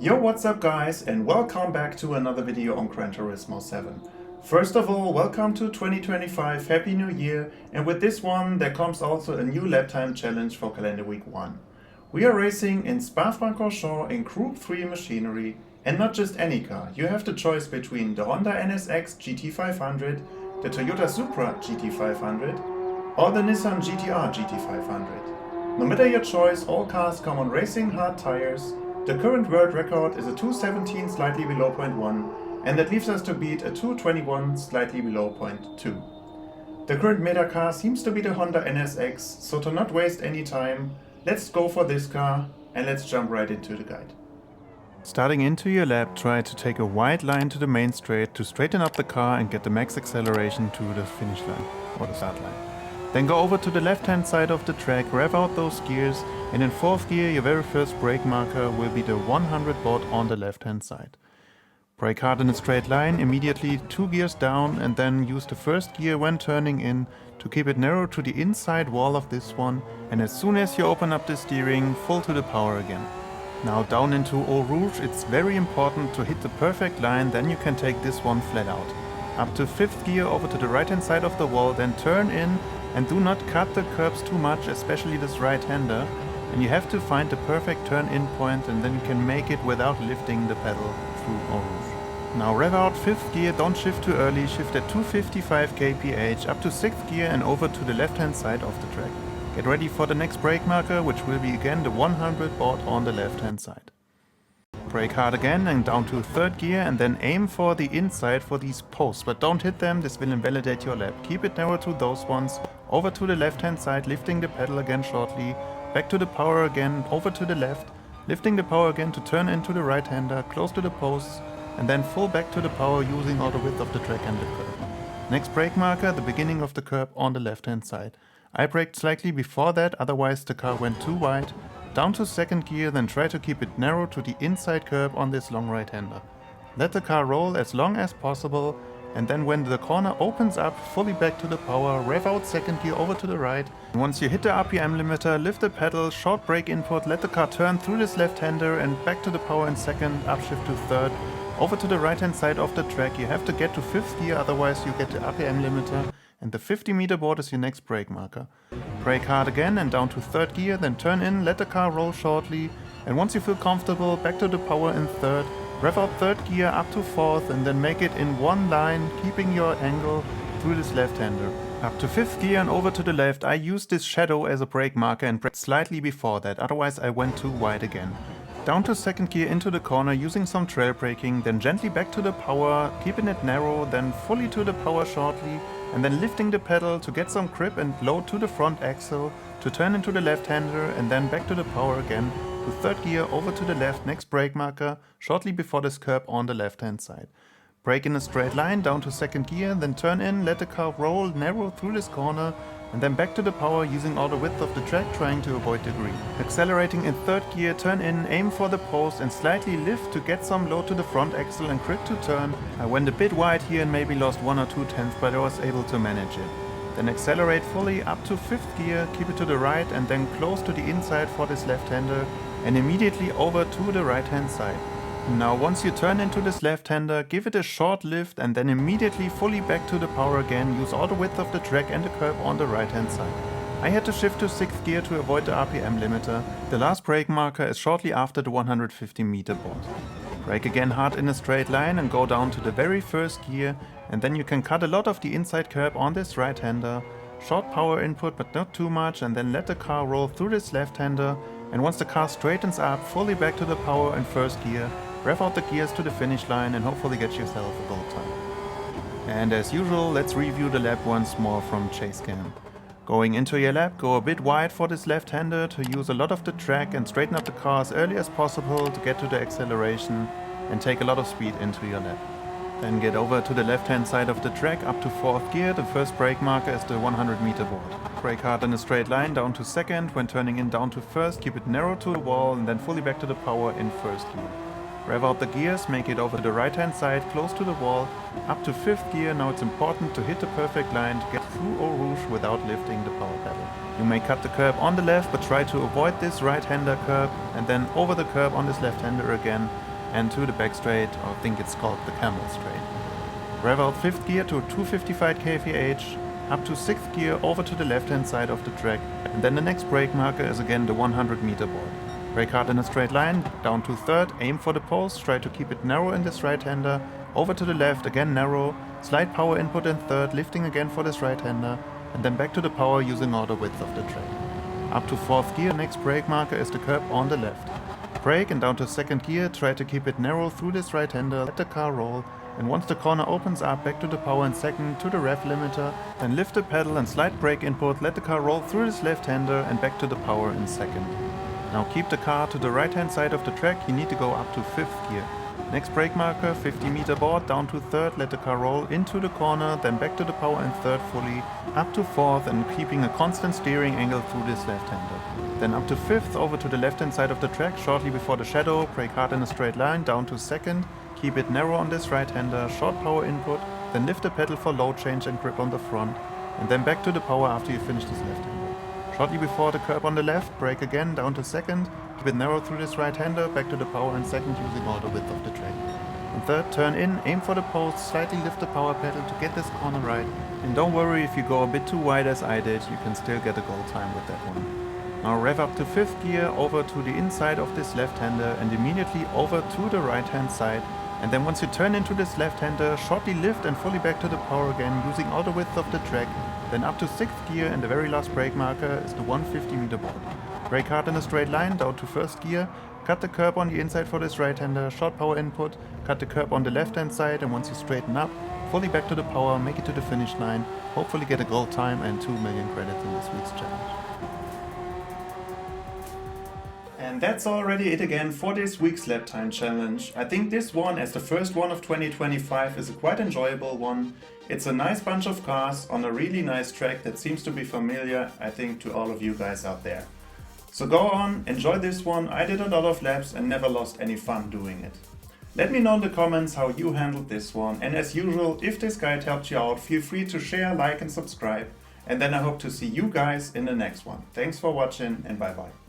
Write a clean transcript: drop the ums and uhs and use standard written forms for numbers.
Yo, what's up guys, and welcome back to another video on Gran Turismo 7. First of all, welcome to 2025, Happy New Year, and with this one there comes also a new lap time challenge for calendar week 1. We are racing in Spa-Francorchamps in Gr3 machinery, and not just any car. You have the choice between the Honda NSX GT500, the Toyota Supra GT500 or the Nissan GT500. No matter your choice, all cars come on racing hard tires. The current world record is a 217 slightly below 0.1, and that leaves us to beat a 221 slightly below 0.2. The current meta car seems to be the Honda NSX, so to not waste any time, let's go for this car and let's jump right into the guide. Starting into your lap, try to take a wide line to the main straight to straighten up the car and get the max acceleration to the finish line or the start line. Then go over to the left hand side of the track, rev out those gears, and in 4th gear your very first brake marker will be the 100 board on the left hand side. Brake hard in a straight line, immediately 2 gears down, and then use the 1st gear when turning in to keep it narrow to the inside wall of this one, and as soon as you open up the steering, full to the power again. Now down into Rouge, it's very important to hit the perfect line, then you can take this one flat out. Up to 5th gear over to the right hand side of the wall, then turn in and do not cut the curbs too much, especially this right hander, and you have to find the perfect turn in point, and then you can make it without lifting the pedal through Rouge. Now rev out 5th gear, don't shift too early, shift at 255 kph up to 6th gear and over to the left hand side of the track. Get ready for the next brake marker, which will be again the 100 board on the left hand side. Brake hard again and down to 3rd gear, and then aim for the inside for these posts, but don't hit them, this will invalidate your lap. Keep it narrow to those ones, over to the left hand side, lifting the pedal again shortly, back to the power again, over to the left, lifting the power again to turn into the right hander, close to the posts, and then full back to the power using all the width of the track and the curb. Next brake marker, the beginning of the curb on the left hand side. I braked slightly before that, otherwise the car went too wide. Down to 2nd gear, then try to keep it narrow to the inside curb on this long right hander. Let the car roll as long as possible, and then when the corner opens up, fully back to the power, rev out 2nd gear over to the right. And once you hit the RPM limiter, lift the pedal, short brake input, let the car turn through this left hander and back to the power in 2nd, upshift to 3rd, over to the right hand side of the track. You have to get to 5th gear, otherwise you get the RPM limiter, and the 50 meter board is your next brake marker. Brake hard again and down to 3rd gear, then turn in, let the car roll shortly, and once you feel comfortable, back to the power in 3rd, rev out 3rd gear up to 4th, and then make it in one line, keeping your angle through this left hander. Up to 5th gear and over to the left, I used this shadow as a brake marker and braked slightly before that, otherwise I went too wide again. Down to 2nd gear into the corner using some trail braking, then gently back to the power, keeping it narrow, then fully to the power shortly, and then lifting the pedal to get some grip and load to the front axle, to turn into the left hander and then back to the power again, to 3rd gear over to the left, next brake marker, shortly before this curb on the left hand side. Brake in a straight line, down to 2nd gear, then turn in, let the car roll narrow through this corner, and then back to the power using all the width of the track, trying to avoid the green. Accelerating in 3rd gear, turn in, aim for the post and slightly lift to get some load to the front axle and grip to turn. I went a bit wide here and maybe lost 1 or 2 tenths, but I was able to manage it. Then accelerate fully up to 5th gear, keep it to the right and then close to the inside for this left hander and immediately over to the right hand side. Now once you turn into this left hander, give it a short lift and then immediately fully back to the power again, use all the width of the track and the curb on the right hand side. I had to shift to 6th gear to avoid the RPM limiter. The last brake marker is shortly after the 150 meter board. Brake again hard in a straight line and go down to the very 1st gear, and then you can cut a lot of the inside curb on this right hander. Short power input but not too much, and then let the car roll through this left hander, and once the car straightens up, fully back to the power in 1st gear. Rev out the gears to the finish line and hopefully get yourself a gold time. And as usual, let's review the lap once more from chase cam. Going into your lap, go a bit wide for this left hander to use a lot of the track and straighten up the car as early as possible to get to the acceleration and take a lot of speed into your lap. Then get over to the left hand side of the track up to 4th gear, the first brake marker is the 100 meter board. Brake hard in a straight line down to 2nd, when turning in down to 1st, keep it narrow to the wall and then fully back to the power in 1st gear. Rev out the gears, make it over to the right hand side, close to the wall, up to 5th gear. Now it's important to hit the perfect line to get through Rouge without lifting the power pedal. You may cut the curb on the left, but try to avoid this right-hander curb, and then over the curb on this left-hander again. and to the back straight, or I think it's called the camel straight. Rev out 5th gear to 255 kph, up to 6th gear over to the left hand side of the track, and then the next brake marker is again the 100 meter board. Brake hard in a straight line, down to 3rd, aim for the post, try to keep it narrow in this right hander, over to the left, again narrow, slight power input in 3rd, lifting again for this right hander, and then back to the power using all the width of the track. Up to 4th gear, next brake marker is the curb on the left. Brake and down to 2nd gear, try to keep it narrow through this right hander, let the car roll, and once the corner opens up, back to the power in 2nd, to the rev limiter, then lift the pedal and slight brake input, let the car roll through this left hander and back to the power in 2nd. Now keep the car to the right hand side of the track, you need to go up to 5th gear. Next brake marker, 50 meter board, down to 3rd, let the car roll into the corner, then back to the power in 3rd fully, up to 4th and keeping a constant steering angle through this left hander. Then up to 5th, over to the left hand side of the track, shortly before the shadow, brake hard in a straight line, down to 2nd, keep it narrow on this right hander, short power input, then lift the pedal for load change and grip on the front, and then back to the power after you finish this left hander. Shortly before the curb on the left, brake again, down to 2nd, keep it narrow through this right hander, back to the power in 2nd using all the width of the track. And 3rd, turn in, aim for the post, slightly lift the power pedal to get this corner right, and don't worry if you go a bit too wide as I did, you can still get a goal time with that one. Now rev up to 5th gear, over to the inside of this left hander and immediately over to the right hand side, and then once you turn into this left hander, shortly lift and fully back to the power again using all the width of the track. Then up to 6th gear and the very last brake marker is the 150 meter board. Brake hard in a straight line, down to 1st gear, cut the curb on the inside for this right hander, short power input, cut the curb on the left hand side, and once you straighten up, fully back to the power, make it to the finish line, hopefully get a goal time and 2 million credits in this week's challenge. And that's already it again for this week's lap time challenge. I think this one, as the first one of 2025, is a quite enjoyable one. It's a nice bunch of cars on a really nice track that seems to be familiar, I think, to all of you guys out there. So go on, enjoy this one. I did a lot of laps and never lost any fun doing it. Let me know in the comments how you handled this one, and as usual, if this guide helped you out, feel free to share, like and subscribe. And then I hope to see you guys in the next one. Thanks for watching and bye bye.